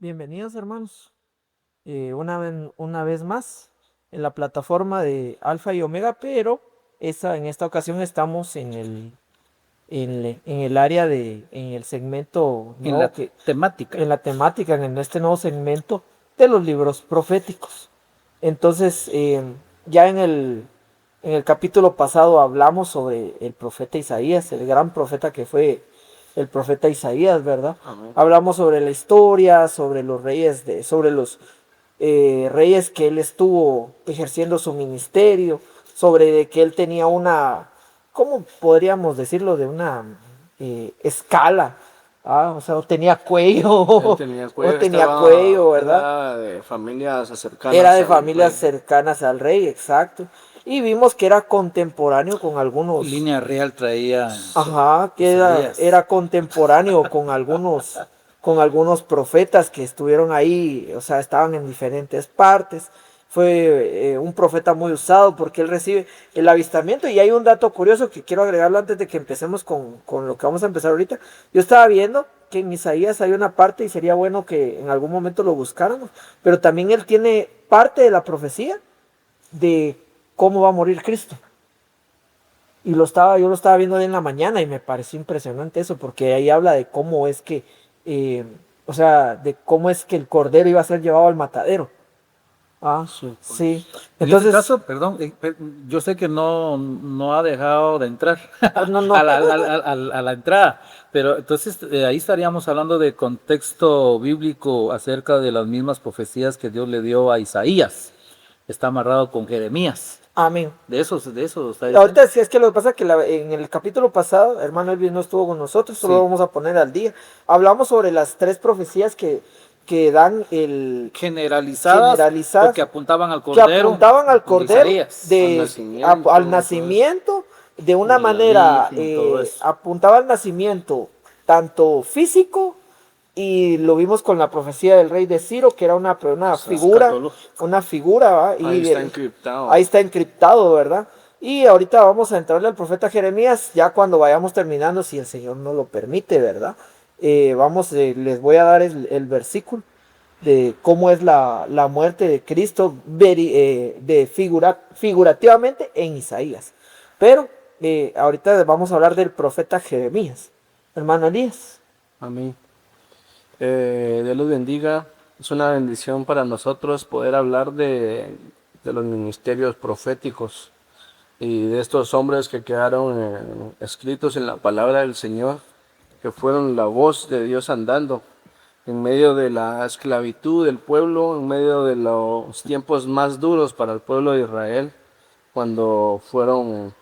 Bienvenidos hermanos, una vez más en la plataforma de Alfa y Omega, pero en esta ocasión estamos en el área en el segmento En nuevo la que, temática. en la temática, en este nuevo segmento de los libros proféticos. Entonces, ya en el capítulo pasado hablamos sobre el profeta Isaías, el gran profeta que fue el profeta Isaías, ¿verdad? Amén. Hablamos sobre la historia, sobre los reyes, sobre los reyes que él estuvo ejerciendo su ministerio, sobre de que él tenía una, ¿cómo podríamos decirlo? De una escala, o sea, o tenía cuello, Él tenía o cuello, tenía cuello, ¿verdad? era de familias Era cercanas de al familias rey. cercanas al rey, exacto. Y vimos que era contemporáneo con algunos, Línea real traía ajá, que Isaías. era contemporáneo con algunos profetas que estuvieron ahí, o sea, estaban en diferentes partes. Fue un profeta muy usado porque él recibe el avistamiento. Y hay un dato curioso que quiero agregarlo antes de que empecemos con lo que vamos a empezar ahorita. Yo estaba viendo que en Isaías hay una parte y sería bueno que en algún momento lo buscáramos, pero también él tiene parte de la profecía de cómo va a morir Cristo. Yo lo estaba viendo en la mañana y me pareció impresionante eso, porque ahí habla de cómo es que, eh, o sea, de cómo es que el cordero iba a ser llevado al matadero. Ah, Sí. sí. En este Entonces, caso, perdón, yo sé que no ha dejado de entrar no, a no. la entrada, pero entonces ahí estaríamos hablando de contexto bíblico acerca de las mismas profecías que Dios le dio a Isaías. Está amarrado con Jeremías. Amén. De eso está diciendo. Ahorita sí es que lo que pasa es que en el capítulo pasado, hermano Elvis no estuvo con nosotros, solo lo Sí, vamos a poner al día. Hablamos sobre las tres profecías que dan el generalizadas o que generalizadas apuntaban al que Cordero apuntaban al de Cordero Isaías. al Todo eso. nacimiento de una De la manera, Virgen, todo eso. apuntaba al nacimiento tanto físico, y lo vimos con la profecía del rey de Ciro, que era Es escatológico. una figura, ¿va? Ahí está encriptado. Ahí está encriptado, ¿verdad? Y ahorita vamos a entrarle al profeta Jeremías, ya cuando vayamos terminando, si el Señor nos lo permite, ¿verdad? Les voy a dar el versículo de cómo es la muerte de Cristo figurativamente en Isaías. Pero ahorita vamos a hablar del profeta Jeremías. Hermano Elías. Amén. Dios los bendiga. Es una bendición para nosotros poder hablar de los ministerios proféticos y de estos hombres que quedaron escritos en la palabra del Señor, que fueron la voz de Dios andando en medio de la esclavitud del pueblo, en medio de los tiempos más duros para el pueblo de Israel, cuando fueron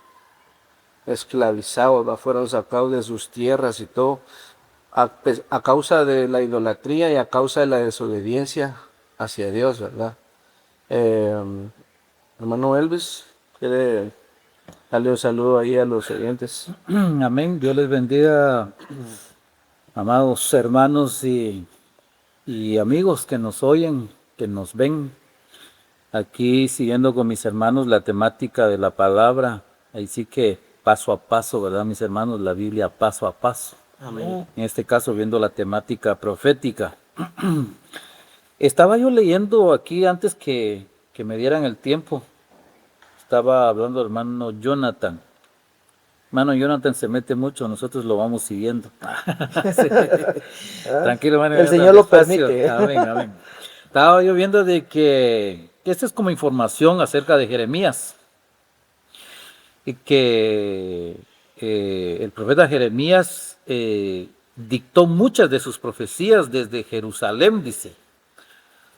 esclavizados, fueron sacados de sus tierras y todo a causa de la idolatría y a causa de la desobediencia hacia Dios, ¿verdad? Eh, Hermano Elvis, quiere darle un saludo ahí a los oyentes. Amén. Dios les bendiga, amados hermanos y amigos que nos oyen, que nos ven. Aquí siguiendo con mis hermanos la temática de la palabra. Ahí sí que paso a paso, ¿verdad, mis hermanos? La Biblia paso a paso. Amén. En este caso, viendo la temática profética. Estaba yo leyendo aquí antes que me dieran el tiempo. Estaba hablando hermano Jonathan. Hermano Jonathan se mete mucho, nosotros lo vamos siguiendo. Sí. ¿Ah? Tranquilo, hermano El Jonathan, Señor lo despacio. permite. Amén, amén. Estaba yo viendo de que esta es como información acerca de Jeremías. Y que el profeta Jeremías dictó muchas de sus profecías desde Jerusalén, dice,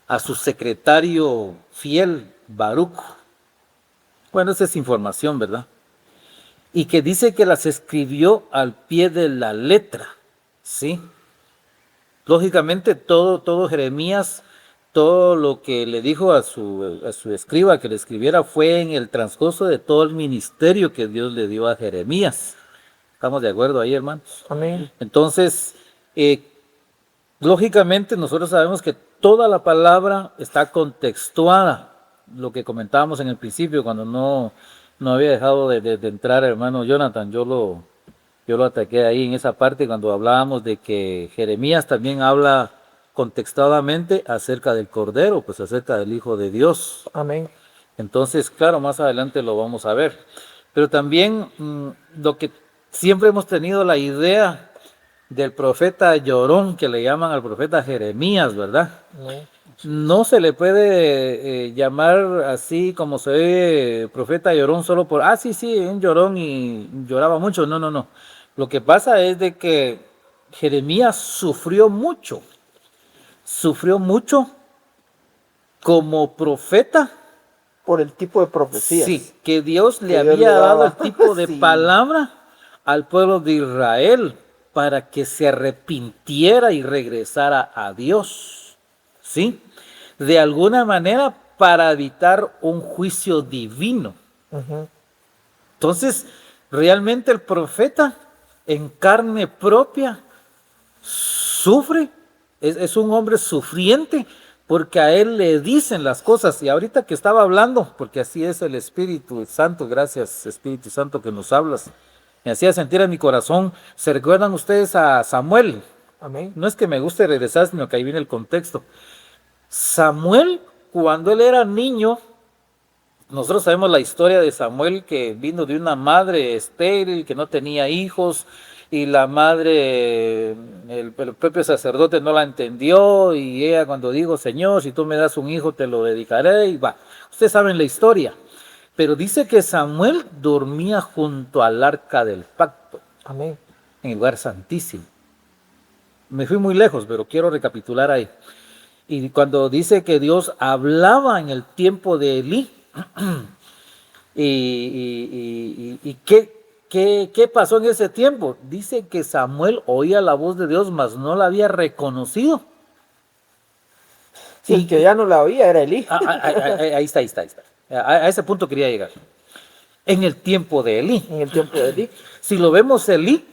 a su secretario fiel, Baruch. Bueno, esa es información, ¿verdad? Y que dice que las escribió al pie de la letra, ¿sí? Lógicamente todo Jeremías, todo lo que le dijo a su escriba que le escribiera fue en el transcurso de todo el ministerio que Dios le dio a Jeremías. ¿Estamos de acuerdo ahí, hermanos? Amén. Entonces, lógicamente nosotros sabemos que toda la palabra está contextuada, lo que comentábamos en el principio cuando no había dejado de entrar hermano Jonathan, yo lo ataqué ahí en esa parte cuando hablábamos de que Jeremías también habla contextualmente acerca del Cordero, pues acerca del Hijo de Dios. Amén. Entonces, claro, más adelante lo vamos a ver. Pero también lo que siempre hemos tenido la idea del profeta llorón, que le llaman al profeta Jeremías, ¿verdad? Amén. No se le puede llamar así como se ve profeta llorón solo por, sí, un llorón y lloraba mucho. No, no, no. Lo que pasa es de que Jeremías sufrió mucho como profeta. Por el tipo de profecías. Sí, que Dios le Que Dios había le dado daba. el tipo de Sí. palabra al pueblo de Israel para que se arrepintiera y regresara a Dios. ¿Sí? De alguna manera para evitar un juicio divino. Ujú. Entonces, realmente el profeta en carne propia sufre, es un hombre sufriente, porque a él le dicen las cosas. Y ahorita que estaba hablando, porque así es el Espíritu Santo, gracias Espíritu Santo que nos hablas, me hacía sentir en mi corazón. ¿Se recuerdan ustedes a Samuel? Amén. No es que me guste regresar, sino que ahí viene el contexto. Samuel, cuando él era niño, nosotros sabemos la historia de Samuel, que vino de una madre estéril, que no tenía hijos, y la madre, el propio sacerdote no la entendió, y ella cuando dijo, Señor, si tú me das un hijo, te lo dedicaré, y va. Ustedes saben la historia. Pero dice que Samuel dormía junto al arca del pacto, Amén. en el lugar santísimo. Me fui muy lejos, pero quiero recapitular ahí. Y cuando dice que Dios hablaba en el tiempo de Elí, y ¿qué pasó en ese tiempo? Dice que Samuel oía la voz de Dios, mas no la había reconocido. Sí, el que ya no la oía era Elí. Ahí está. A ese punto quería llegar. En el tiempo de Elí. En el tiempo de Elí. Si lo vemos Elí,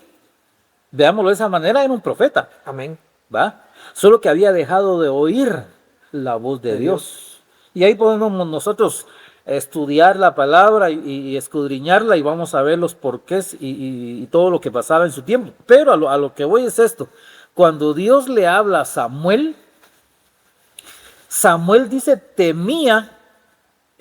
veámoslo de esa manera, era un profeta. Amén. ¿Va? Solo que había dejado de oír la voz de Dios. Y ahí podemos nosotros estudiar la palabra y escudriñarla, y vamos a ver los porqués y todo lo que pasaba en su tiempo. Pero a lo que voy es esto. Cuando Dios le habla a Samuel, Samuel dice temía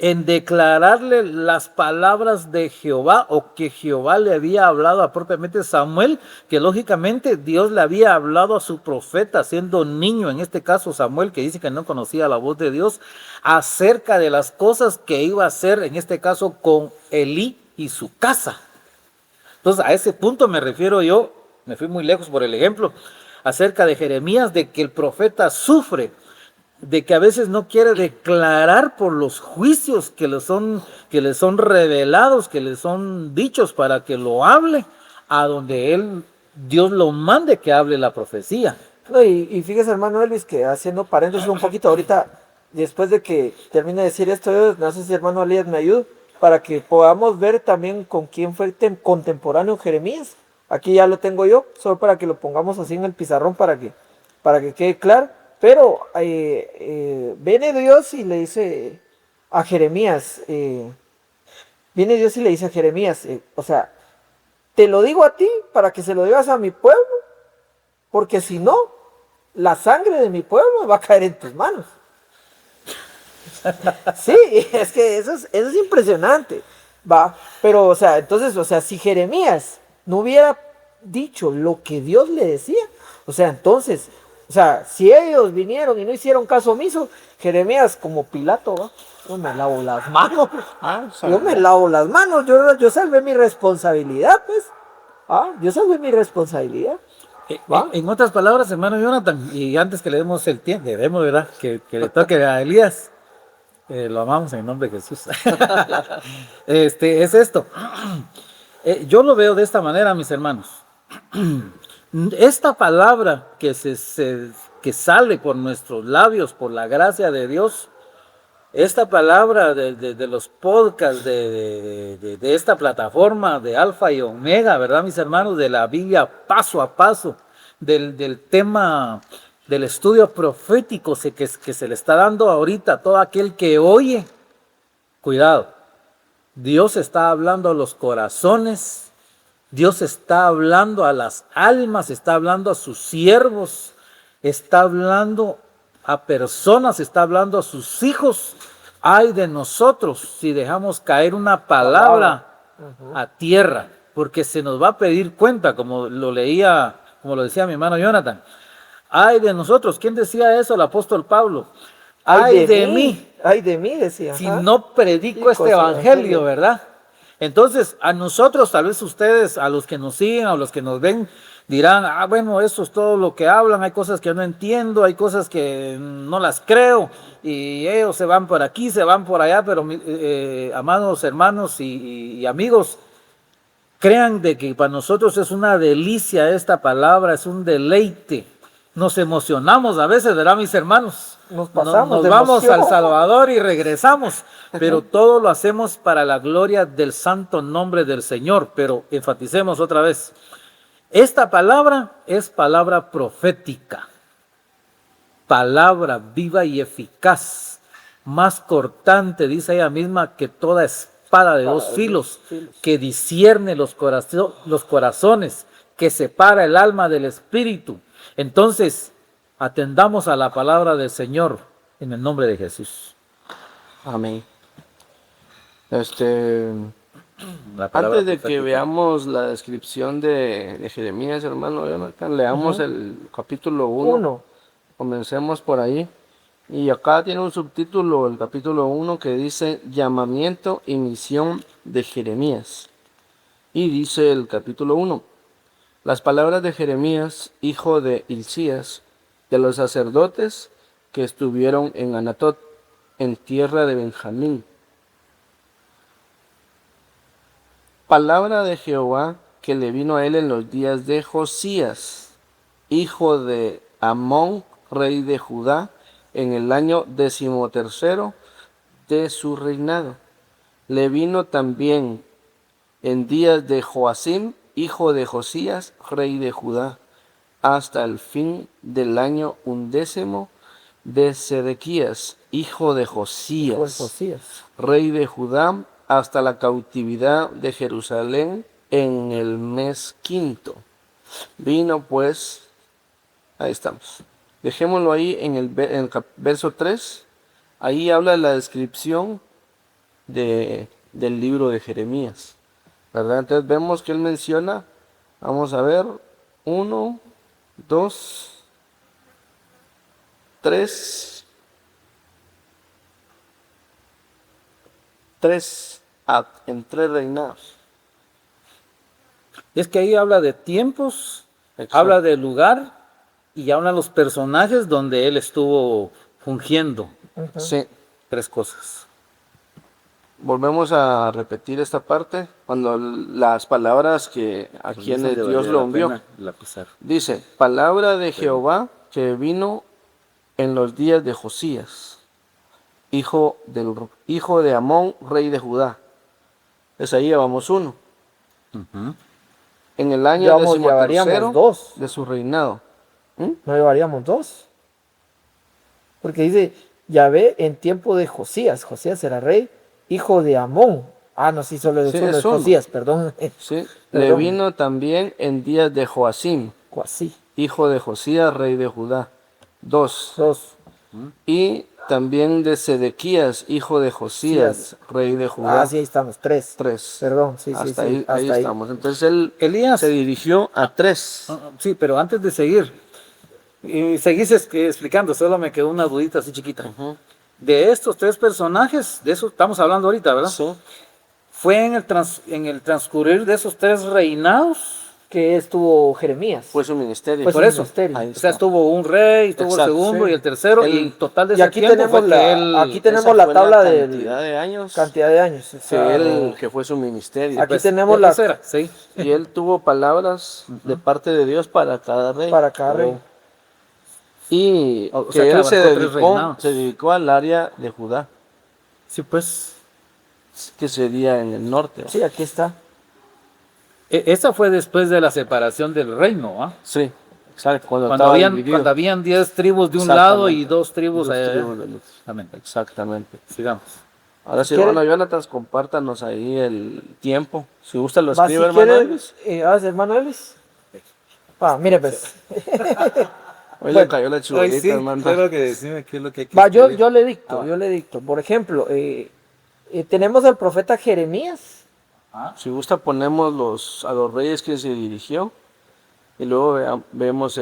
en declararle las palabras de Jehová, o que Jehová le había hablado a propiamente Samuel, que lógicamente Dios le había hablado a su profeta siendo niño, en este caso Samuel, que dice que no conocía la voz de Dios, acerca de las cosas que iba a hacer, en este caso con Elí y su casa. Entonces a ese punto me refiero yo, me fui muy lejos por el ejemplo, acerca de Jeremías, de que el profeta sufre, de que a veces no quiere declarar por los juicios que le son revelados, que le son dichos para que lo hable, a donde Dios lo mande que hable la profecía. No, y fíjese, hermano Elvis, que haciendo paréntesis un poquito ahorita, después de que termine de decir esto, yo no sé si hermano Elías me ayuda, para que podamos ver también con quién fue contemporáneo Jeremías. Aquí ya lo tengo yo, solo para que lo pongamos así en el pizarrón para que quede claro. Pero viene Dios y le dice a Jeremías, o sea, te lo digo a ti para que se lo digas a mi pueblo, porque si no, la sangre de mi pueblo va a caer en tus manos. Sí, es que eso es impresionante, va. Pero, o sea, entonces, o sea, si Jeremías no hubiera dicho lo que Dios le decía, o sea, entonces, o sea, si ellos vinieron y no hicieron caso omiso, Jeremías como Pilato, ¿va? Yo me lavo las manos, yo salvé mi responsabilidad, pues, yo salvé mi responsabilidad. ¿Va? En otras palabras, hermano Jonathan, y antes que le demos el tiempo, debemos, ¿verdad?, que le toque a Elías, lo amamos en el nombre de Jesús. Es esto. Yo lo veo de esta manera, mis hermanos. Esta palabra que sale por nuestros labios, por la gracia de Dios, esta palabra de los podcasts, de esta plataforma de Alfa y Omega, ¿verdad, mis hermanos? De la Biblia paso a paso, del tema del estudio profético que se le está dando ahorita a todo aquel que oye. Cuidado, Dios está hablando a los corazones, Dios está hablando a las almas, está hablando a sus siervos, está hablando a personas, está hablando a sus hijos. Ay de nosotros si dejamos caer una palabra a tierra, porque se nos va a pedir cuenta, como lo leía, como lo decía mi hermano Jonathan. Ay de nosotros, ¿quién decía eso? El apóstol Pablo. Ay ay de mí, decía. si no predico este evangelio, ¿verdad? Entonces, a nosotros, tal vez ustedes, a los que nos siguen, a los que nos ven, dirán, bueno, eso es todo lo que hablan, hay cosas que no entiendo, hay cosas que no las creo, y ellos se van por aquí, se van por allá, pero amados hermanos y amigos, crean de que para nosotros es una delicia esta palabra, es un deleite. Nos emocionamos a veces, ¿verdad, mis hermanos? Nos pasamos de vamos emoción. al Salvador y regresamos, pero todo lo hacemos para la gloria del santo nombre del Señor. Pero enfaticemos otra vez, esta palabra es palabra profética, palabra viva y eficaz, más cortante, dice ella misma, que toda espada de dos filos, que discierne los corazones, que separa el alma del espíritu. Entonces, atendamos a la palabra del Señor en el nombre de Jesús. Amén. La palabra Antes de que profética. veamos la descripción de Jeremías, hermano Jonathan, leamos el capítulo 1. Comencemos por ahí. Y acá tiene un subtítulo, el capítulo 1, que dice Llamamiento y misión de Jeremías. Y dice el capítulo 1, las palabras de Jeremías, hijo de Hilcías, de los sacerdotes que estuvieron en Anatot, en tierra de Benjamín. Palabra de Jehová que le vino a él en los días de Josías, hijo de Amón, rey de Judá, en el año 13º de su reinado. Le vino también en días de Joacim, hijo de Josías, rey de Judá, hasta el fin del año 11 de Sedequías, hijo de Josías, rey de Judá, hasta la cautividad de Jerusalén en el mes 5. Vino pues, ahí estamos. Dejémoslo ahí en el verso 3. Ahí habla de la descripción del libro de Jeremías, ¿verdad? Entonces vemos que él menciona, vamos a ver, 1, 2, 3, 3 en 3 reinados. Es que ahí habla de tiempos, Exacto. habla de lugar y habla de los personajes donde él estuvo fungiendo. Sí. 3 cosas. Volvemos a repetir esta parte cuando las palabras que a quienes Dios lo envió. Dice, palabra de Jehová que vino en los días de Josías, hijo de Amón, rey de Judá. Pues ahí llevamos 1. En el año 13º de su reinado. No llevaríamos 2. Porque dice, Yahvé en tiempo de Josías. Josías era rey, hijo de Amón. No, sí, solo es Josías, perdón. Sí. Le vino también en días de Joacim, hijo de Josías, rey de Judá. 2. Y también de Sedequías, hijo de Josías, rey de Judá. Sí, ahí estamos, 3. Perdón, sí. Hasta ahí estamos. Entonces Elías se dirigió a 3. Sí, pero antes de seguir, y seguís explicando, solo me quedó una dudita así chiquita. De estos 3 personajes, de eso estamos hablando ahorita, ¿verdad? Sí. Fue en el transcurrir de esos 3 reinados que estuvo Jeremías. Fue su ministerio. Por eso. O sea, estuvo un rey, estuvo el segundo y el tercero, y en total de ese aquí tiempo tenemos aquí tenemos la tabla de cantidad de años. Sí, que fue su ministerio. Aquí tenemos la tercera, sí. Y él tuvo palabras de parte de Dios para cada rey. Y que él se dedicó al área de Judá. Sí, pues. Que sería en el norte. Sí, aquí está. Esa fue después de la separación del reino, ¿ah? Sí, exacto. Cuando habían 10 tribus de un lado y 2 tribus allá. Exactamente. Sigamos. Ahora sí, hermano Jonathan, compártanos ahí el tiempo. Si gusta lo escribe, hermano Elvis. ¿Hermano Elvis? Mire pues. Hoy Bueno, le cayó la chibolita, hermano. Claro que decime qué es lo que hay que Va, yo escribir. le dicto, Ah, yo le dicto. Por ejemplo, tenemos al profeta Jeremías. ah, Si gusta, ponemos a los reyes que se dirigió y luego vemos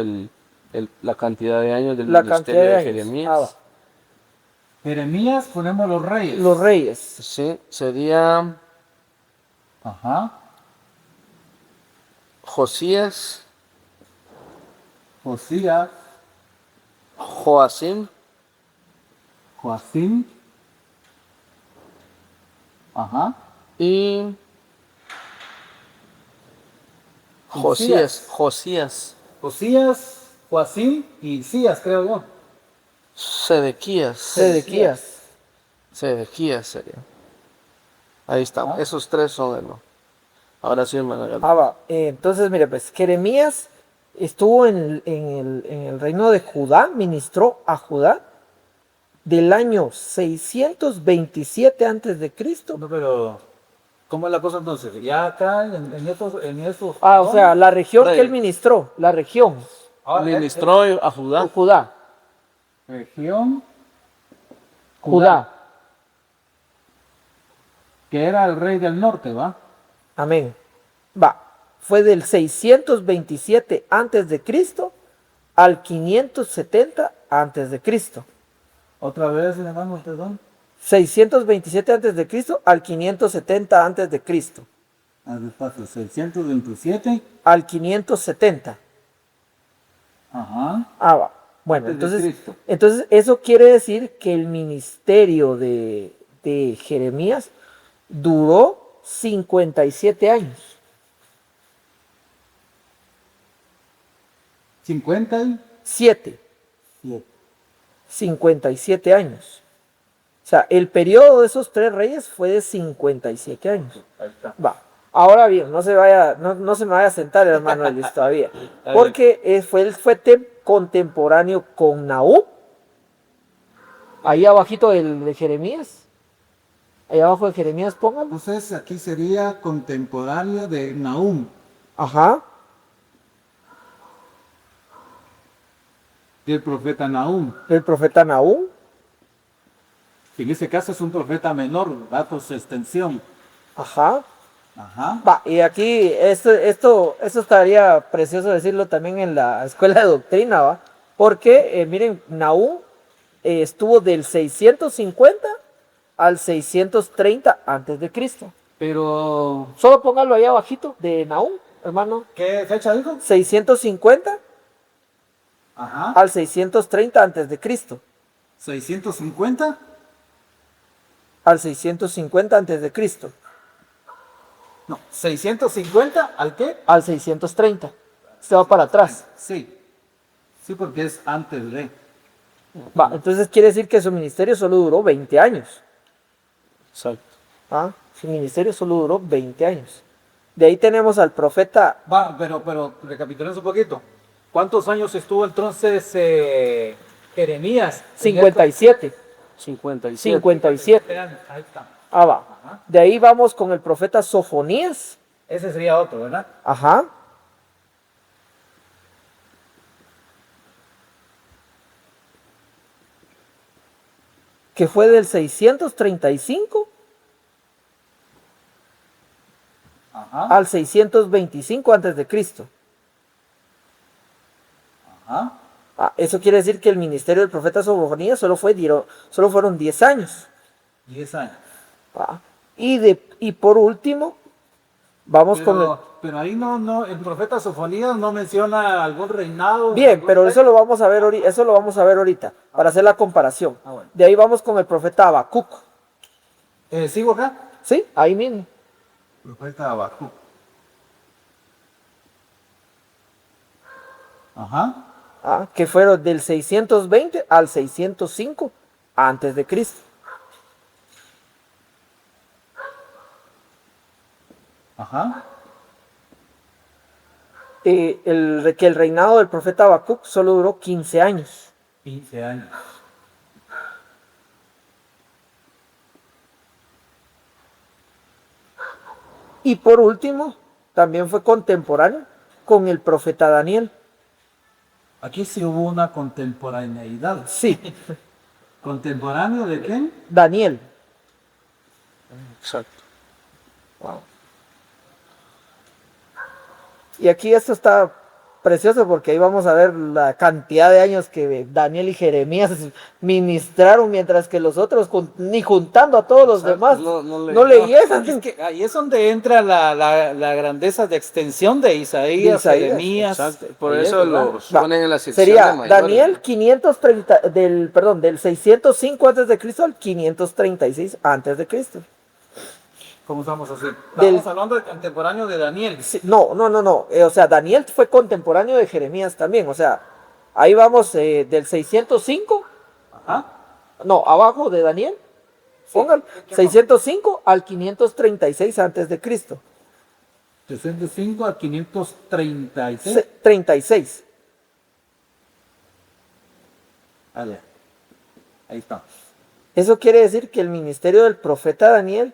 la cantidad de años del La cantidad ministerio de de años. Ah, va. Jeremías. Jeremías, ponemos los reyes. Los reyes. Sí, sería Ajá. Josías, Josías, Joacim, Joacim. Ajá. y Josías, Josías, Joacim y Cías, creo yo. Sedequías sería. Ahí está, Ah. esos tres son, hermano. Ahora sí, hermano. Ah, va. Entonces, mire, pues Jeremías estuvo en el reino de Judá, ministró a Judá del año 627 antes de Cristo. No, pero ¿cómo es la cosa entonces? Ya acá en estos Ah, o sea, la región que él Rey. ministró, la región, Ministró a Judá. Judá, región Judá. que era el rey del norte, ¿va? Amén. Va. Fue del 627 antes de Cristo al 570 antes de Cristo. Otra vez, hermano, perdón. 627 antes de Cristo al 570 antes de Cristo. Más despacio, 627. Al 570. Ajá. Ah, va. Bueno, Antes de Cristo. entonces eso quiere decir que el ministerio de Jeremías duró 57 años. 57. 57 años. O sea, el periodo de esos tres reyes fue de 57 años. Ahí está. Va. Ahora bien, no se me vaya a sentar, hermano Elvis, todavía. Porque él fue contemporáneo con Nahum. Ahí abajito de Jeremías. Ahí abajo de Jeremías, póngalo. Entonces aquí sería contemporáneo de Nahum, Ajá. del profeta Nahum. El profeta Nahum. En ese caso es un profeta menor, datos extensión. Ajá. Ajá. Va, y aquí esto estaría precioso decirlo también en la escuela de doctrina, ¿va? Porque, miren, Nahum estuvo del 650 al 630 antes de Cristo. Pero, Solo póngalo ahí abajito de Nahum, hermano. ¿qué fecha dijo? 650 Ajá. al 630 antes de Cristo. 650. Al 650 antes de Cristo. No, 650 ¿al qué? Al 630. Se va para atrás. Sí. Sí, porque es antes de. Va, entonces quiere decir que su ministerio solo duró 20 años. Exacto. ¿Ah? Su ministerio solo duró 20 años. De ahí tenemos al profeta. Va, pero recapitulemos un poquito. ¿Cuántos años estuvo entonces Jeremías? 57. 57. 57. Ahí está. Ah, va. De ahí vamos con el profeta Sofonías. Ese sería otro, ¿verdad? Ajá. Que fue del 635 Ajá. al 625 antes de Cristo. Ajá. Ah, eso quiere decir que el ministerio del profeta Sofonías solo fueron 10 años. 10 años. Ah, y por último, vamos con el... Pero ahí el profeta Sofonías no menciona algún reinado. Bien, pero eso lo vamos a ver ahorita, para hacer la comparación. Ah, bueno. De ahí vamos con el profeta Habacuc. ¿Sigo acá? ¿Sí? Ahí mismo. Profeta Habacuc. Ajá. Ah, que fueron del 620 al 605 antes de Cristo. Ajá. Que el reinado del profeta Habacuc solo duró 15 años. 15 años. Y por último, también fue contemporáneo con el profeta Daniel. Aquí sí hubo una contemporaneidad. Sí, ¿Contemporáneo de quién? Daniel. Exacto. Wow. Y aquí esto está precioso porque ahí vamos a ver la cantidad de años que Daniel y Jeremías ministraron, mientras que los otros, ni juntando a todos los Exacto, demás, no no leyeron. leyeron. Es que ahí es donde entra la grandeza de extensión de Isaías, De Isaías, Jeremías. Exacto. Por Ahí es, eso ¿verdad? los Va, ponen en la sección de sería mayores. Daniel 530, del 605 antes de Cristo al 536 antes de Cristo. ¿Cómo estamos así? Del- Estamos hablando de contemporáneo de Daniel. Sí, no, no, no, no. O sea, Daniel fue contemporáneo de Jeremías también. O sea, ahí vamos del 605, Ajá. no, abajo de Daniel. Pongan 605 al 536 antes de Cristo. 65 a 536. 36. Allá. Ahí está. Eso quiere decir que el ministerio del profeta Daniel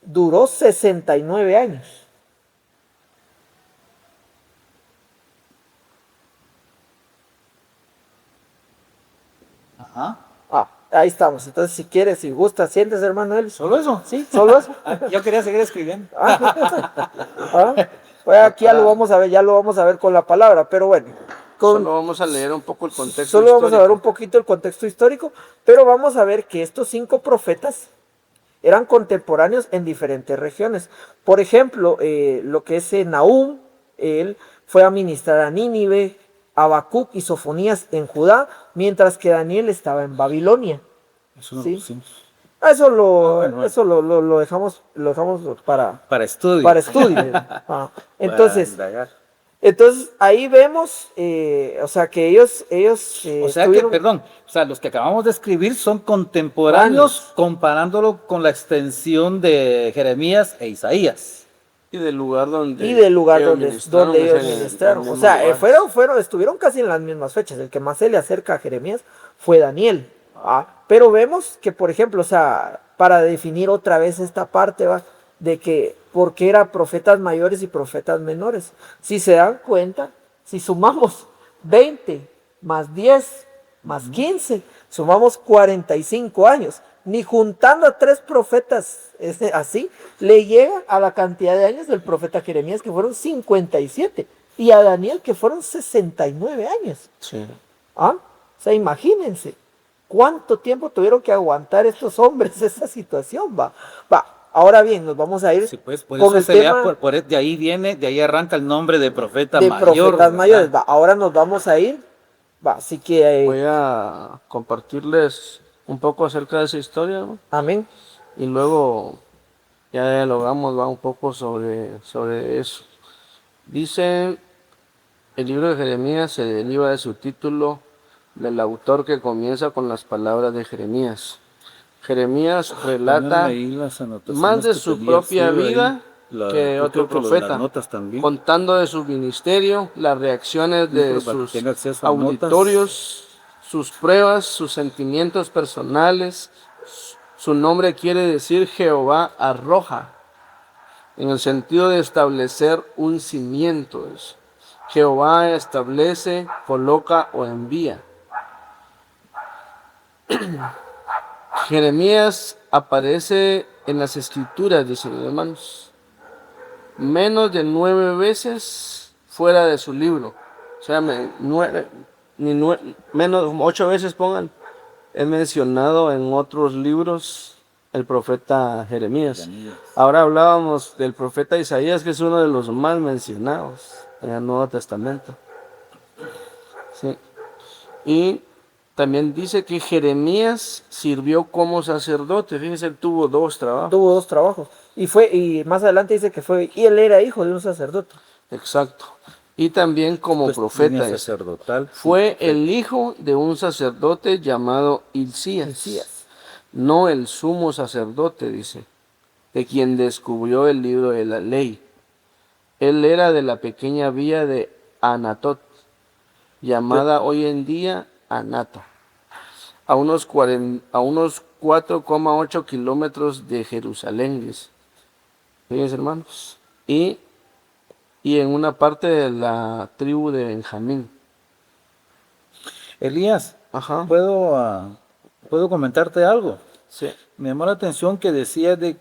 duró 69 años. Ajá. Ah, ahí estamos. Entonces, si quieres, si gusta, sientes, hermano Eli. ¿Solo eso? Sí, solo eso. Yo quería seguir escribiendo. Pues aquí ya lo vamos a ver con la palabra, pero bueno. Solo vamos a leer un poco el contexto Solo vamos a ver histórico. un poquito el contexto histórico, pero vamos a ver que estos 5 profetas eran contemporáneos en diferentes regiones. Por ejemplo, lo que es Nahum, él fue a ministrar a Nínive, Habacuc y Sofonías en Judá, mientras que Daniel estaba en Babilonia. Eso no Sí. lo pusimos. Eso lo dejamos Para estudio. para estudio. Entonces, Para indagar. ahí vemos, o sea, que ellos O sea que, perdón, o sea, los que acabamos de escribir son contemporáneos comparándolo con la extensión de Jeremías e Isaías. Y del lugar donde donde ellos ministraron. O sea, fueron estuvieron casi en las mismas fechas. El que más se le acerca a Jeremías fue Daniel. Pero vemos que, por ejemplo, o sea, para definir otra vez esta parte, de que por qué eran profetas mayores y profetas menores. Si se dan cuenta, si sumamos 20 más 10 más 15, sumamos 45 años. Ni juntando a 3 profetas así, le llega a la cantidad de años del profeta Jeremías, que fueron 57, y a Daniel, que fueron 69 años. Sí. O sea, imagínense cuánto tiempo tuvieron que aguantar estos hombres esa situación. Ahora bien, nos vamos a ir Sí, pues, por con eso el se lea, tema de ahí viene, de ahí arranca el nombre de profeta de mayor. profetas ¿verdad? mayores. Ahora nos vamos a ir. Así que, Voy a compartirles un poco acerca de esa historia, ¿no? amén. Y luego ya dialogamos un poco sobre eso. Dice, el libro de Jeremías se deriva de su título del autor, que comienza con las palabras de Jeremías. Jeremías relata Ahí las anotaciones más de que su tenía propia escrito ahí, vida que yo otro creo que profeta, las notas también. contando de su ministerio, las reacciones de Para que sus tenga acceso a auditorios, sus pruebas, sus sentimientos personales. Su nombre quiere decir Jehová arroja, en el sentido de establecer un cimiento. Jehová establece, coloca o envía. Jeremías aparece en las escrituras, dicen hermanos, menos de 9 veces fuera de su libro. O sea, menos 8 veces pongan. Es mencionado en otros libros el profeta Jeremías. Ahora hablábamos del profeta Isaías, que es uno de los más mencionados en el Nuevo Testamento. Sí. Y también dice que Jeremías sirvió como sacerdote. Fíjense, él tuvo 2 trabajos. Tuvo 2 trabajos. Y más adelante dice que y él era hijo de un sacerdote. Exacto. Y también como Pues, profeta. línea sacerdotal. Fue el hijo de un sacerdote llamado Hilcías. No el sumo sacerdote, dice, de quien descubrió el libro de la ley. Él era de la pequeña villa de Anatot, llamada hoy en día Anato, a unos 4,8 kilómetros de Jerusalén, dice. Fíjense, hermanos. Y en una parte de la tribu de Benjamín. Elías, Ajá, ¿puedo comentarte algo? sí, Me llamó la atención que decía de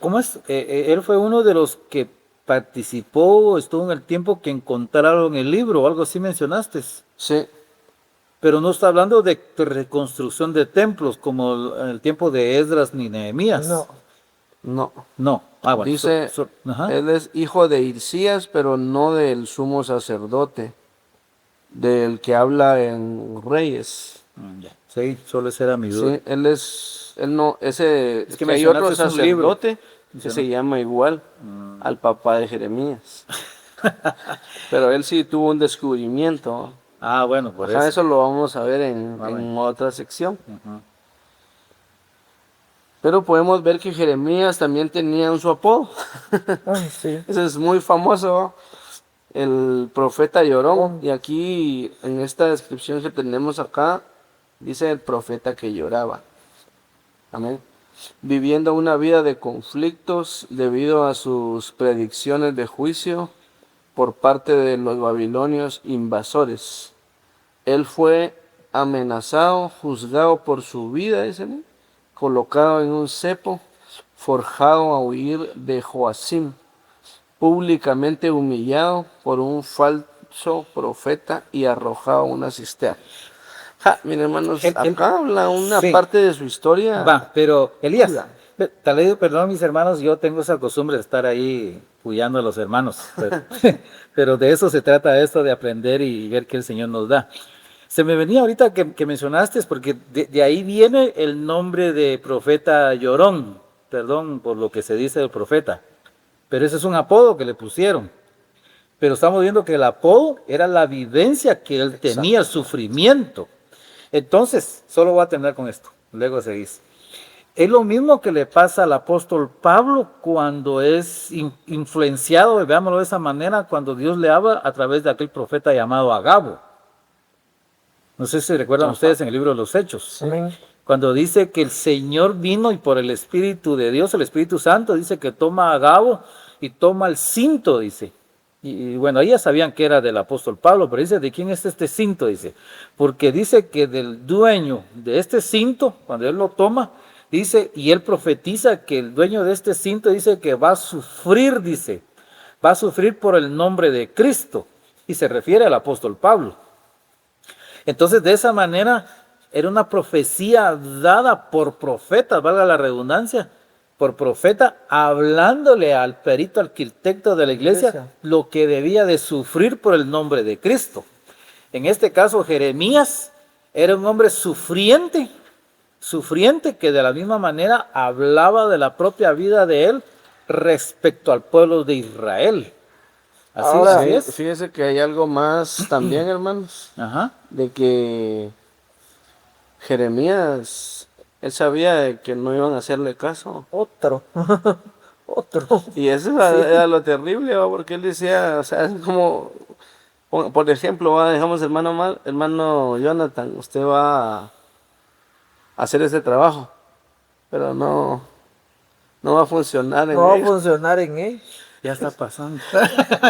¿cómo es? Él fue uno de los que participó, estuvo en el tiempo que encontraron el libro, o algo así mencionaste. sí, Pero no está hablando de reconstrucción de templos como en el tiempo de Esdras ni Nehemías. No, no. No. Ah, bueno. Dice, Ajá. él es hijo de Hilcías, pero no del sumo sacerdote, del que habla en Reyes. Ya. Sí, solo esa era mi duda. Sí, él no, ese, Es que que hay otro mencionaste un libro. sacerdote que se llama igual al papá de Jeremías. Pero él sí tuvo un descubrimiento. Ah, bueno, por Ajá, eso. eso lo vamos a ver en Amén. otra sección. Ujú. Pero podemos ver que Jeremías también tenía su apodo. ay, sí. Ese es muy famoso, el profeta llorón. Oh, Y aquí, en esta descripción que tenemos acá, dice el profeta que lloraba. Amén. Viviendo una vida de conflictos debido a sus predicciones de juicio por parte de los babilonios invasores. Él fue amenazado, juzgado por su vida, dicen, colocado en un cepo, forjado a huir de Joacim, públicamente humillado por un falso profeta y arrojado a una cisterna. Ja, miren, hermanos, acá habla una Sí. parte de su historia. Va, pero Elías, Hola. tal vez, perdón mis hermanos, yo tengo esa costumbre de estar ahí puyando a los hermanos, pero de eso se trata esto, de aprender y ver qué el Señor nos da. Se me venía ahorita que mencionaste, porque de ahí viene el nombre de profeta llorón, perdón por lo que se dice del profeta, pero ese es un apodo que le pusieron. Pero estamos viendo que el apodo era la vivencia que él tenía, el sufrimiento. Entonces, solo voy a terminar con esto, luego seguís. Es lo mismo que le pasa al apóstol Pablo cuando es influenciado, veámoslo de esa manera, cuando Dios le habla a través de aquel profeta llamado Agabo. No sé si recuerdan ustedes en el libro de los Hechos. amén. Cuando dice que el Señor vino y por el Espíritu de Dios, el Espíritu Santo, dice que toma a Agabo y toma el cinto, dice. Y bueno, ahí ya sabían que era del apóstol Pablo, pero dice, ¿de quién es este cinto? Dice, porque dice que del dueño de este cinto, cuando él lo toma, dice, y él profetiza que el dueño de este cinto dice que va a sufrir, dice, va a sufrir por el nombre de Cristo. Y se refiere al apóstol Pablo. Entonces, de esa manera, era una profecía dada por profetas, valga la redundancia, por profeta, hablándole al perito arquitecto de la iglesia lo que debía de sufrir por el nombre de Cristo. En este caso, Jeremías era un hombre sufriente que de la misma manera hablaba de la propia vida de él respecto al pueblo de Israel. Así, Ahora, así Sí, es. fíjese que hay algo más también, hermanos, Ajá. de que Jeremías, él sabía de que no iban a hacerle caso. otro. Otro. Y eso Sí. era lo terrible, ¿va? Porque él decía, o sea, es como, por ejemplo, ¿va? Dejamos hermano Jonathan, usted va a hacer ese trabajo, pero no va a funcionar en No va a él. funcionar en él. Ya está pasando.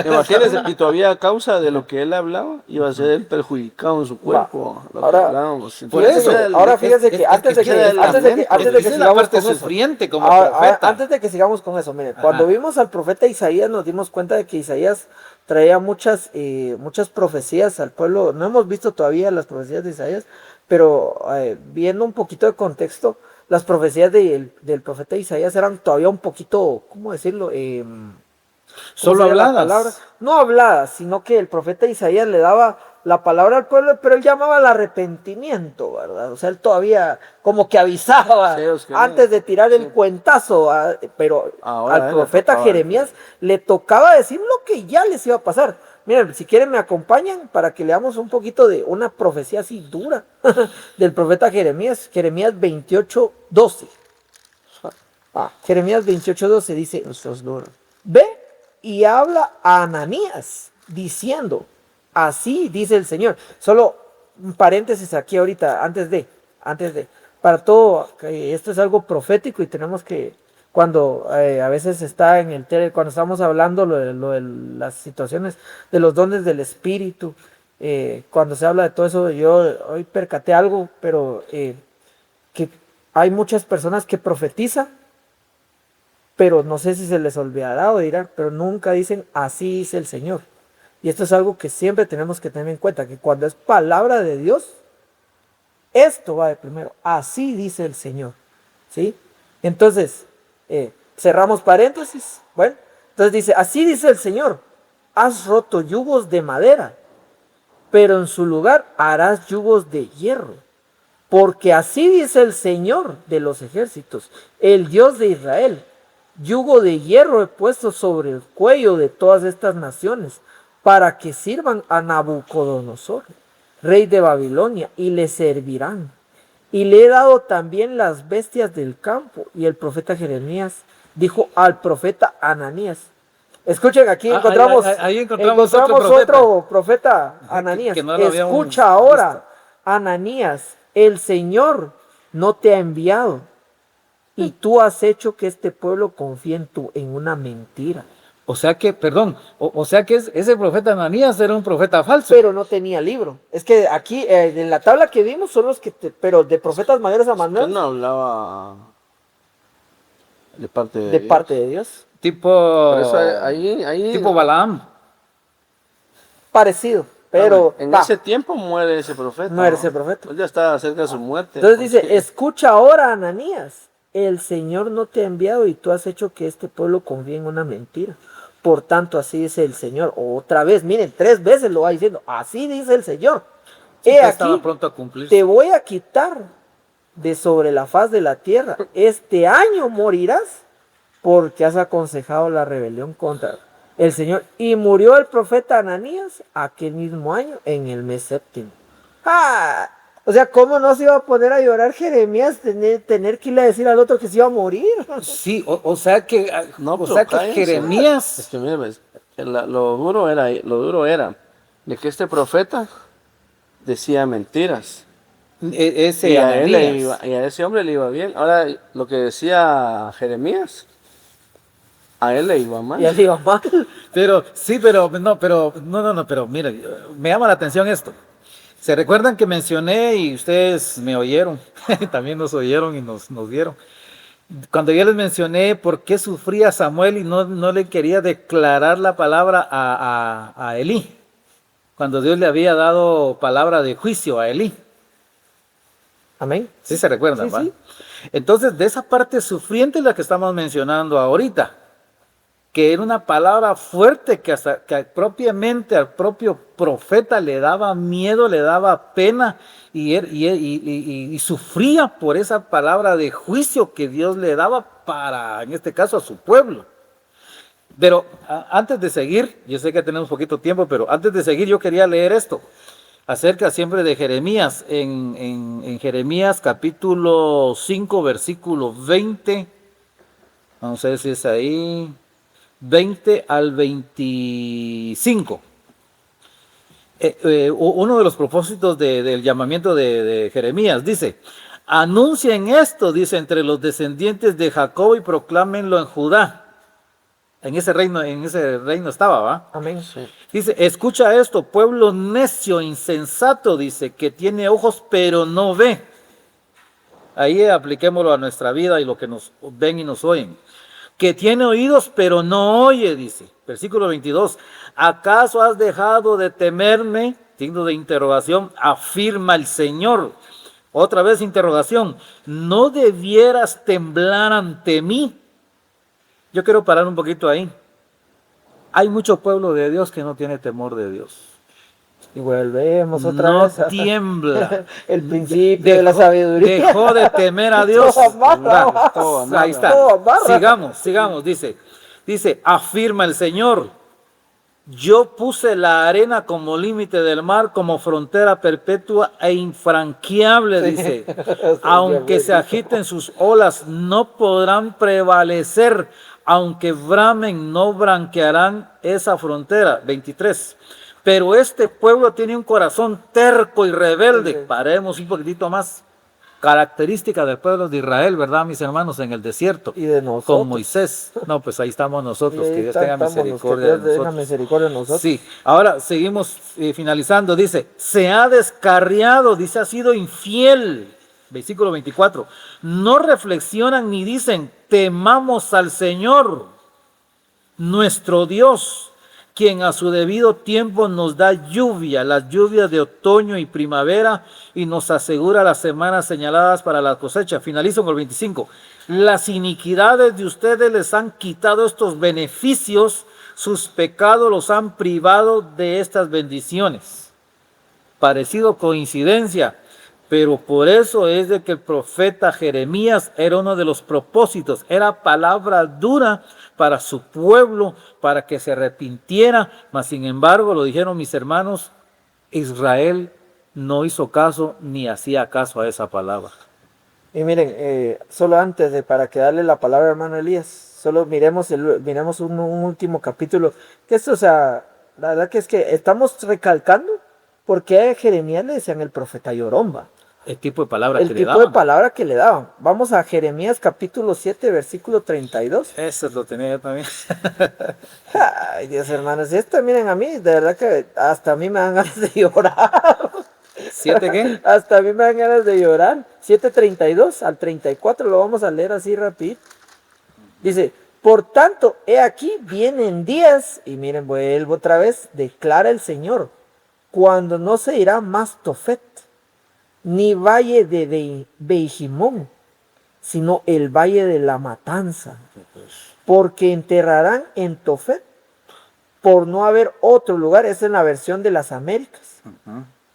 Imagínese, y todavía a causa de lo que él hablaba, iba a ser él perjudicado en su cuerpo. Lo que Ahora, hablábamos. Por Entonces, eso, ahora fíjense que antes de que sigamos con eso, sufriente como ahora, profeta. antes de que sigamos con eso, miren, Ajá. cuando vimos al profeta Isaías nos dimos cuenta de que Isaías traía muchas profecías al pueblo. No hemos visto todavía las profecías de Isaías, pero viendo un poquito de contexto, las profecías del profeta Isaías eran todavía un poquito, ¿cómo decirlo? Solo sería la habladas. palabra? No habladas, sino que el profeta Isaías le daba la palabra al pueblo, pero él llamaba al arrepentimiento, ¿verdad? O sea, él todavía como que avisaba Sí, es que antes de tirar el sí. cuentazo, pero Ahora al él le profeta tocaba Jeremías le tocaba decir lo que ya les iba a pasar. Miren, si quieren me acompañan para que leamos un poquito de una profecía así dura del profeta Jeremías, Jeremías 28:12. Jeremías 28:12 dice, esto es duro. ve y habla a Ananías diciendo, así dice el Señor. Solo un paréntesis aquí ahorita, antes de, para todo, esto es algo profético y tenemos que cuando a veces está en el cuando estamos hablando lo de las situaciones de los dones del Espíritu, cuando se habla de todo eso, yo hoy percaté algo, pero que hay muchas personas que profetizan, pero no sé si se les olvidará o dirán, pero nunca dicen así dice el Señor. Y esto es algo que siempre tenemos que tener en cuenta, que cuando es palabra de Dios, esto va de primero, así dice el Señor, ¿sí? Entonces, cerramos paréntesis, bueno, entonces dice, así dice el Señor, has roto yugos de madera, pero en su lugar harás yugos de hierro, porque así dice el Señor de los ejércitos, el Dios de Israel, yugo de hierro he puesto sobre el cuello de todas estas naciones, para que sirvan a Nabucodonosor, rey de Babilonia, y le servirán. Y le he dado también las bestias del campo. Y el profeta Jeremías dijo al profeta Ananías. Escuchen, aquí encontramos, ahí encontramos otro profeta Ananías. que no lo habíamos Escucha ahora, visto. Ananías, el Señor no te ha enviado. Y tú has hecho que este pueblo confíe en una mentira. O sea que, perdón, o sea que ese profeta Ananías era un profeta falso. Pero no tenía libro. Es que aquí, en la tabla que vimos, son los que, pero de profetas mayores a Él menores, no hablaba de parte de de Dios. parte de Dios. Tipo, Por eso ahí tipo Balaam. Parecido, pero en va, ese tiempo muere ese profeta. no era ese profeta. Él ya estaba cerca de su muerte. Entonces dice, porque- escucha ahora, Ananías, el Señor no te ha enviado y tú has hecho que este pueblo confíe en una mentira. Por tanto, así dice el Señor. Otra vez, miren, 3 veces lo va diciendo. Así dice el Señor. Sí, He que aquí, estaba pronto a cumplirse. te voy a quitar de sobre la faz de la tierra. Este año morirás porque has aconsejado la rebelión contra el Señor. Y murió el profeta Ananías aquel mismo año en el mes séptimo. ¡Ah! O sea, ¿cómo no se iba a poner a llorar Jeremías tener que irle a decir al otro que se iba a morir? Sí, o sea que, No, o pero sea que cállense. Jeremías, Es que mire, pues, lo duro era de que este profeta decía mentiras. ese Y a él Ananías. y a ese hombre le iba bien. Ahora, lo que decía Jeremías, a él le iba mal. Y así iba mal. Pero, sí, pero mira, me llama la atención esto. ¿Se recuerdan que mencioné y ustedes me oyeron? También nos oyeron y nos vieron. Cuando yo les mencioné por qué sufría Samuel y no le quería declarar la palabra a Elí, cuando Dios le había dado palabra de juicio a Elí. Amén. ¿Sí se recuerdan? Sí, ¿va? sí. Entonces, de esa parte sufriente es la que estamos mencionando ahorita, que era una palabra fuerte que hasta que propiamente al propio profeta le daba miedo, le daba pena y sufría por esa palabra de juicio que Dios le daba para, en este caso, a su pueblo. Pero antes de seguir, yo sé que tenemos poquito tiempo, pero antes de seguir yo quería leer esto, acerca siempre de Jeremías, en Jeremías capítulo 5, versículo 20, vamos a ver si es ahí, 20 al 25. Uno de los propósitos del llamamiento de Jeremías dice, anuncien esto, dice, entre los descendientes de Jacob y proclámenlo en Judá. En ese reino estaba, ¿va? Amén. Dice, escucha esto, pueblo necio, insensato, dice, que tiene ojos pero no ve. Ahí apliquémoslo a nuestra vida y lo que nos ven y nos oyen. Que tiene oídos pero no oye, dice. Versículo 22. ¿Acaso has dejado de temerme? Signo de interrogación, afirma el Señor. Otra vez interrogación. ¿No debieras temblar ante mí? Yo quiero parar un poquito ahí. Hay mucho pueblo de Dios que no tiene temor de Dios. Y volvemos otra No vez. tiembla. El principio de la sabiduría. Dejó de temer a Dios. Todo amarra, todo amarra. Ahí está. Todo amarra. Sigamos, dice, afirma el Señor. Yo puse la arena como límite del mar, como frontera perpetua e infranqueable, dice. Aunque se agiten sus olas, no podrán prevalecer. Aunque bramen, no branquearán esa frontera. 23. Pero este pueblo tiene un corazón terco y rebelde. Paremos un poquitito más. característica del pueblo de Israel, ¿verdad, mis hermanos? En el desierto, Y de nosotros. con Moisés. No, pues ahí estamos Y nosotros, ahí que Dios tenga estamos, que misericordia Dios de tenga nosotros. misericordia de nosotros. Sí, ahora seguimos finalizando. Dice, se ha descarriado, dice, ha sido infiel. Versículo 24. No reflexionan ni dicen, temamos al Señor, nuestro Dios, quien a su debido tiempo nos da lluvia, las lluvias de otoño y primavera, y nos asegura las semanas señaladas para la cosecha. Finalizo con el 25. Las iniquidades de ustedes les han quitado estos beneficios, sus pecados los han privado de estas bendiciones. Parecido coincidencia, pero por eso es de que el profeta Jeremías era uno de los propósitos, era palabra dura para su pueblo, para que se arrepintiera, mas sin embargo, lo dijeron mis hermanos, Israel no hizo caso ni hacía caso a esa palabra. Y miren, solo antes de para que darle la palabra, hermano Elías, solo miremos un último capítulo, que esto, o sea, la verdad que es que estamos recalcando por qué a Jeremías le decían el profeta llorón, va. El tipo de palabra El que le tipo de daban. palabra que le daban. Vamos a Jeremías capítulo 7, versículo 32. Eso lo tenía yo también. Ay, Dios, hermanos, esto miren a mí, de verdad que hasta a mí me dan ganas de llorar. ¿Siete qué? Hasta a mí me dan ganas de llorar. 7:32 al 34 lo vamos a leer así rápido. Dice, por tanto, he aquí vienen días, y miren, vuelvo otra vez, declara el Señor, cuando no se irá más Tofet, ni valle de Beijimón, sino el valle de la matanza, porque enterrarán en Tofet, por no haber otro lugar, esa es la versión de las Américas.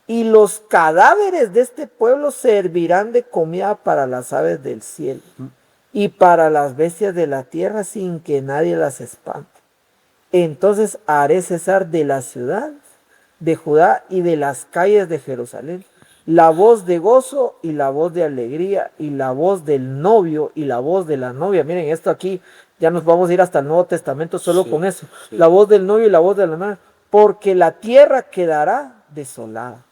Y los cadáveres de este pueblo servirán de comida para las aves del cielo y para las bestias de la tierra sin que nadie las espante. Entonces haré cesar de la ciudad de Judá y de las calles de Jerusalén la voz de gozo y la voz de alegría y la voz del novio y la voz de la novia. Miren, esto aquí ya nos vamos a ir hasta el Nuevo Testamento solo con eso. Sí. La voz del novio y la voz de la novia. Porque la tierra quedará desolada.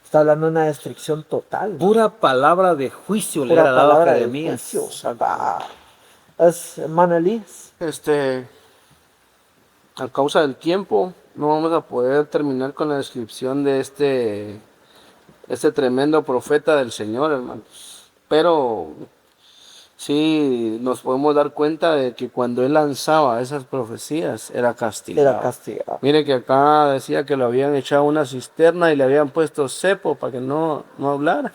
Está hablando de una destrucción total. Pura palabra de juicio le era dado a Jeremías. Es Manelís. A causa del tiempo, no vamos a poder terminar con la descripción de este tremendo profeta del Señor, hermanos. Pero sí nos podemos dar cuenta de que cuando él lanzaba esas profecías era castigado. Era castigado. Mire que acá decía que lo habían echado a una cisterna y le habían puesto cepo para que no hablara.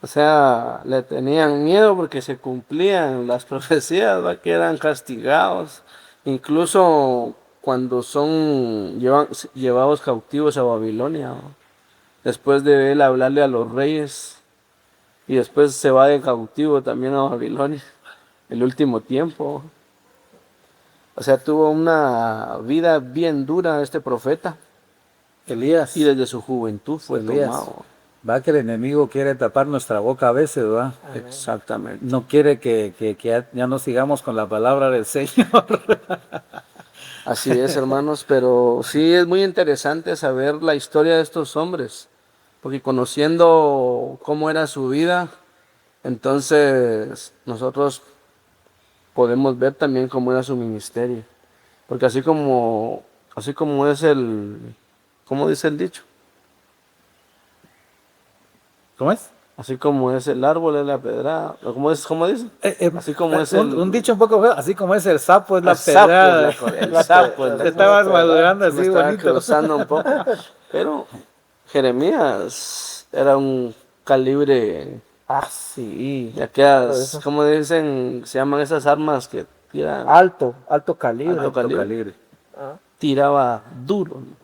O sea, le tenían miedo porque se cumplían las profecías, ¿va? Que eran castigados. Incluso cuando son llevados cautivos a Babilonia, ¿va? Después de él hablarle a los reyes y después se va de cautivo también a Babilonia, el último tiempo. O sea, tuvo una vida bien dura este profeta. Elías. Y desde su juventud fue Elías. tomado. Va que el enemigo quiere tapar nuestra boca a veces, ¿verdad? Amén. Exactamente. No quiere que ya no sigamos con la palabra del Señor. Así es, hermanos, pero sí es muy interesante saber la historia de estos hombres, porque conociendo cómo era su vida, entonces nosotros podemos ver también cómo era su ministerio, porque así como es ¿cómo dice el dicho? ¿Cómo es? Así como es el árbol es la pedrada. ¿Cómo dice? Así como es un dicho un poco feo, así como es el sapo es la pedrada. El sapo. Te estabas madurando así bonito. Cruzando un poco. Pero Jeremías era un calibre. Sí. De aquellas, como dicen, se llaman esas armas que tiran. Alto calibre. Alto calibre. Tiraba duro, ¿no?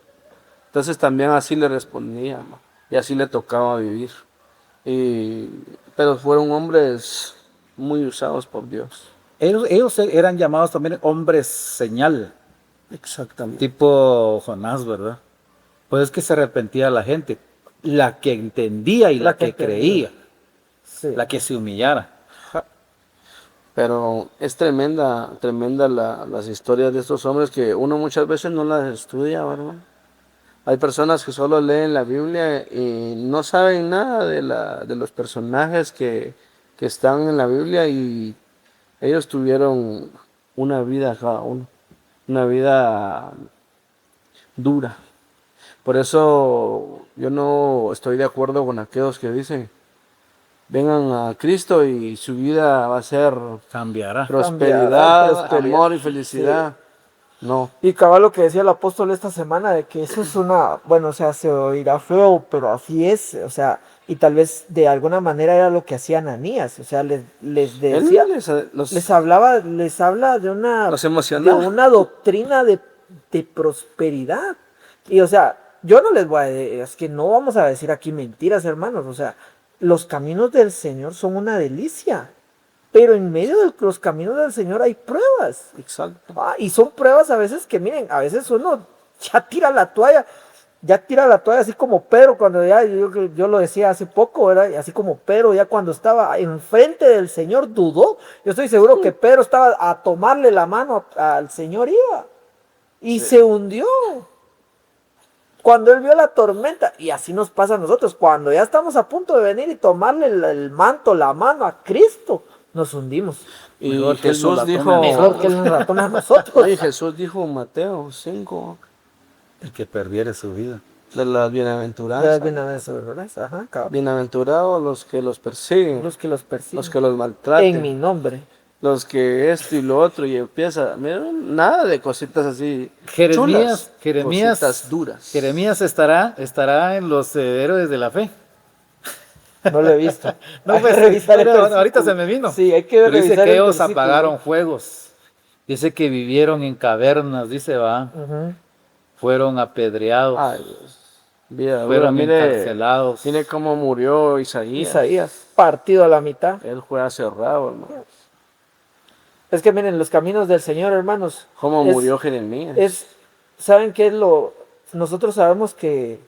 Entonces también así le respondía, ¿no? Y así le tocaba vivir. Pero fueron hombres muy usados por Dios. Ellos eran llamados también hombres señal. Exactamente. Tipo Jonás, ¿verdad? Pues es que se arrepentía la gente. La que entendía y la que creía. Sí. La que se humillara. Pero es tremenda las historias de estos hombres que uno muchas veces no las estudia, ¿verdad? Hay personas que solo leen la Biblia y no saben nada de los personajes que están en la Biblia, y ellos tuvieron una vida cada uno, una vida dura. Por eso yo no estoy de acuerdo con aquellos que dicen, vengan a Cristo y su vida va a ser Cambiará. prosperidad, Prosperidad. amor y felicidad. No, Y cabal lo que decía el apóstol esta semana, de que eso es una, bueno, o sea, se oirá feo, pero así es, o sea, y tal vez de alguna manera era lo que hacía Ananías, o sea, les decía, él les habla los de emocionaba. una doctrina de prosperidad. Y o sea, yo no les voy a decir, es que no vamos a decir aquí mentiras, hermanos, o sea, los caminos del Señor son una delicia. Pero en medio de los caminos del Señor hay pruebas. Exacto. Y son pruebas a veces que, miren, a veces uno ya tira la toalla, así como Pedro, cuando ya, yo lo decía hace poco, ¿verdad? Así como Pedro ya cuando estaba enfrente del Señor dudó. Yo estoy seguro que Pedro estaba a tomarle la mano al Señor, iba, y Sí. se hundió. Cuando él vio la tormenta, y así nos pasa a nosotros, cuando ya estamos a punto de venir y tomarle el manto, la mano a Cristo, nos hundimos. Y Mejor que él nos Jesús la tome a dijo, Mejor que él nos la tome a nosotros. oye, Jesús dijo en Mateo 5, El que perdiere su vida. de las Las bienaventuranzas. bienaventuranzas, ajá, cabrón. Bienaventurados los que los persiguen, Los que los persiguen. los que los En mi maltraten, nombre. los que esto y lo otro, y empieza, mira, nada de cositas así chulas, cositas duras. Jeremías estará en los héroes de la fe. No lo he visto. No, Hay que pues, revisar el pero versículo. ahorita se me vino. Sí, hay que Pero dice revisar que el ellos versículo. apagaron fuegos. Dice que vivieron en cavernas, dice, va. Ujú. Fueron apedreados, Ay, Dios. Mira, fueron mire, encarcelados. mire cómo murió Isaías. Isaías, partido a la mitad. Él fue aserrado, hermano. Es que miren, los caminos del Señor, hermanos. Cómo es- murió Jeremías. ¿Saben qué es lo? Nosotros sabemos que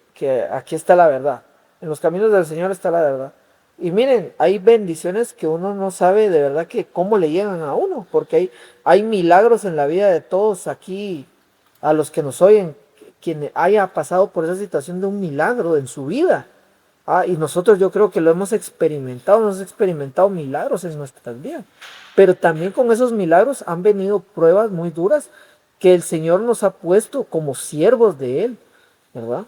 aquí está la verdad. En los caminos del Señor está la verdad. Y miren, hay bendiciones que uno no sabe de verdad que cómo le llegan a uno, porque hay milagros en la vida de todos aquí, a los que nos oyen, quien haya pasado por esa situación de un milagro en su vida. Y nosotros yo creo que lo hemos experimentado milagros en nuestras vidas. Pero también con esos milagros han venido pruebas muy duras que el Señor nos ha puesto como siervos de Él, ¿verdad?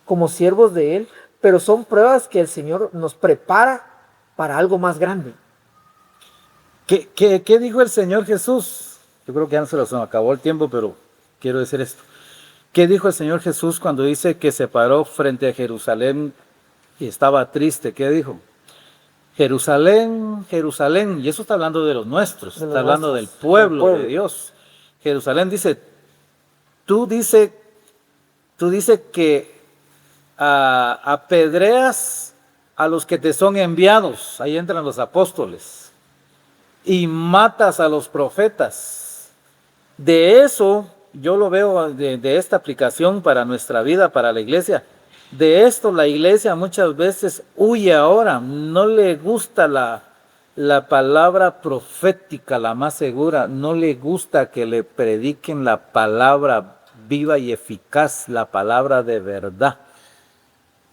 Como siervos de Él, pero son pruebas que el Señor nos prepara para algo más grande. ¿Qué dijo el Señor Jesús? Yo creo que ya no se nos acabó el tiempo, pero quiero decir esto. ¿Qué dijo el Señor Jesús cuando dice que se paró frente a Jerusalén y estaba triste? ¿Qué dijo? Jerusalén, Jerusalén, y eso está hablando de los nuestros, De los está hablando del nuestros, pueblo, del pueblo. de Dios. Jerusalén dice, tú dice que apedreas a los que te son enviados, ahí entran los apóstoles, y matas a los profetas. De eso yo lo veo de esta aplicación para nuestra vida, para la iglesia. De esto la iglesia muchas veces huye ahora, no le gusta la palabra profética, la más segura, no le gusta que le prediquen la palabra viva y eficaz, la palabra de verdad,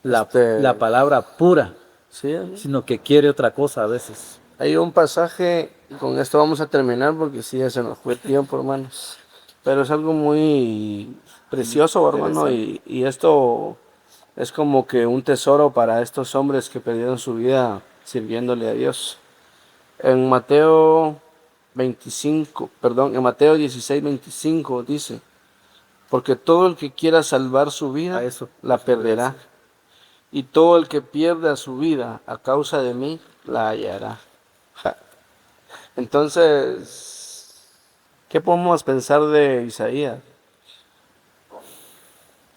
la palabra pura, Sí, sino que quiere otra cosa a veces. hay un pasaje, y con esto vamos a terminar porque sí, ya se nos fue el tiempo, hermanos. Pero es algo muy precioso, hermano, y esto es como que un tesoro para estos hombres que perdieron su vida sirviéndole a Dios. En Mateo 25, perdón, en Mateo 16, 25 dice, porque todo el que quiera salvar su vida, A eso la perderá. Y todo el que pierda su vida a causa de mí, la hallará. Ja. Entonces, ¿qué podemos pensar de Isaías?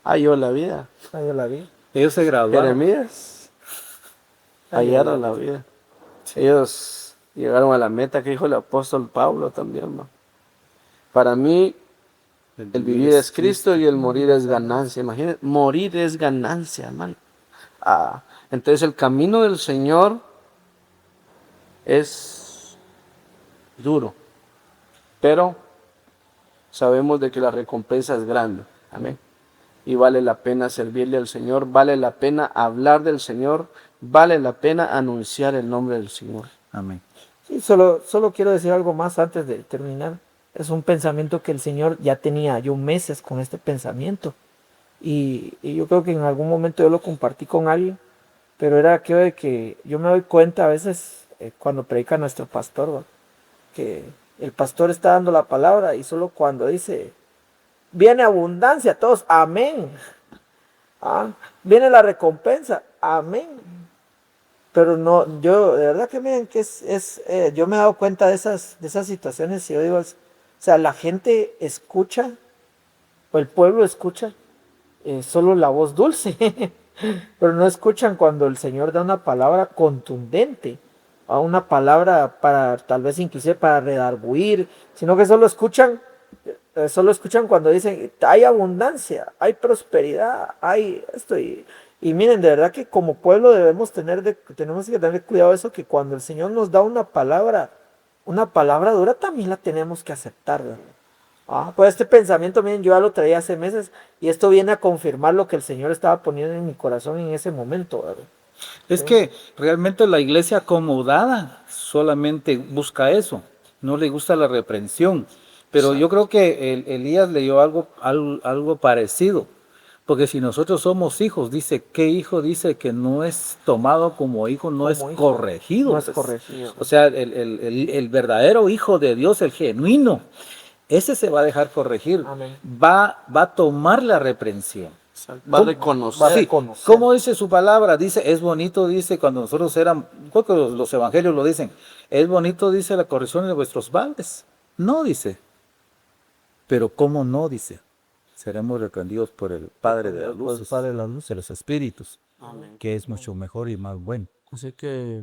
Halló la vida. Ahí yo la vi. Ellos se graduaron. Jeremías hallaron la vida. Ellos llegaron a la meta que dijo el apóstol Pablo también, ¿no? Para mí, el vivir es Cristo y el morir es ganancia. Imagínense, morir es ganancia, hermano. Entonces el camino del Señor es duro, pero sabemos de que la recompensa es grande. Amén. y vale la pena servirle al Señor, vale la pena hablar del Señor, vale la pena anunciar el nombre del Señor. Amén. Sí, solo quiero decir algo más antes de terminar. Es un pensamiento que el Señor ya tenía yo meses con este pensamiento. Y yo creo que en algún momento yo lo compartí con alguien, pero era aquello de que yo me doy cuenta a veces cuando predica nuestro pastor, ¿va? Que el pastor está dando la palabra y solo cuando dice, viene abundancia, todos, amén. Ah, viene la recompensa, amén. Pero no, yo, de verdad que miren que yo me he dado cuenta de esas situaciones y yo digo, o sea, la gente escucha, o el pueblo escucha solo la voz dulce, pero no escuchan cuando el Señor da una palabra contundente, a una palabra para, tal vez inclusive para redarguir, sino que solo escuchan cuando dicen, hay abundancia, hay prosperidad, hay esto. Y miren, de verdad que como pueblo tenemos que tener cuidado de eso, que cuando el Señor nos da una palabra dura, también la tenemos que aceptar, ¿verdad? Pues este pensamiento, miren, yo ya lo traía hace meses y esto viene a confirmar lo que el Señor estaba poniendo en mi corazón en ese momento, ¿verdad? Es que realmente la iglesia acomodada solamente busca eso, no le gusta la reprensión. Pero yo creo que Elías leyó algo parecido, porque si nosotros somos hijos, dice, ¿qué hijo dice que no es tomado como hijo, no es Como hijo, corregido? no es Pues. corregido. O sea, el verdadero hijo de Dios, el genuino, ese se va a dejar corregir, Amén. va a tomar la reprensión. Va a reconocer. Va a Sí, reconocer. ¿cómo dice su palabra? Dice, es bonito, dice, cuando nosotros éramos, creo que los evangelios lo dicen, es bonito, dice, la corrección de vuestros padres. No, dice. Pero ¿cómo no? Dice. Seremos reprendidos por el Padre de las Pues luces. Padre de la luz de los espíritus, Amén. que es mucho mejor y más bueno. Así que